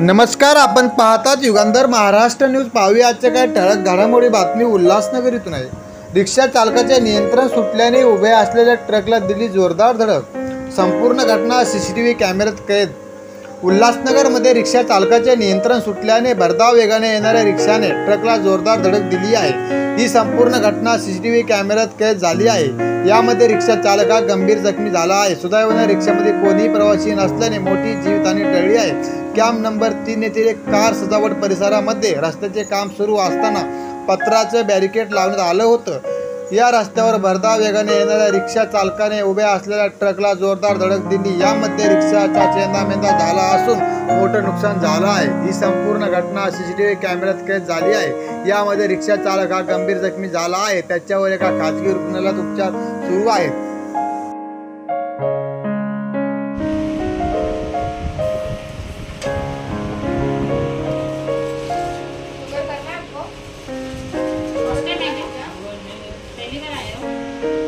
नमस्कार, आपण पाहतात युगंधर महाराष्ट्र न्यूज. पाहूया आजच्या काय ठळक घडामोडी. बातमी उल्हासनगर इथून आहे. रिक्षा चालकाचे नियंत्रण सुटल्याने उभ्या असलेल्या ट्रकला दिली जोरदार धडक. संपूर्ण घटना सीसीटीव्ही कॅमेऱ्यात कैद. उल्हासनगरमध्ये रिक्षा चालकाचे नियंत्रण सुटल्याने भरधाव वेगाने येणाऱ्या रिक्षाने ट्रकला जोरदार धडक दिली आहे. ही संपूर्ण घटना सीसीटीव्ही कॅमेऱ्यात कैद झाली आहे. यामध्ये रिक्षा चालक गंभीर जखमी झाला आहे. सुदैवाने रिक्षामध्ये कोणीही प्रवासी नसल्याने मोठी जीवितहानी टळली आहे. कॅम्प नंबर 3 येथील एक कार सजावट परिसरामध्ये रस्त्याचे काम सुरू असताना पत्राचे बॅरिकेड लावण्यात आलं होतं. या रस्त्यावर भरधाव वेगाने येणाऱ्या रिक्षा चालकाने उभ्या असलेल्या ट्रकला जोरदार धडक दिली. यामध्ये रिक्षाचा चेंदामेंदा झाला असून मोठं नुकसान झालं आहे. ही संपूर्ण घटना सीसीटीव्ही कॅमेऱ्यात कैद झाली आहे. यामध्ये रिक्षा चालक गंभीर जखमी झाला आहे. त्याच्यावर एका खासगी रुग्णालयात उपचार सुरू आहेत. पहली बार आए हो?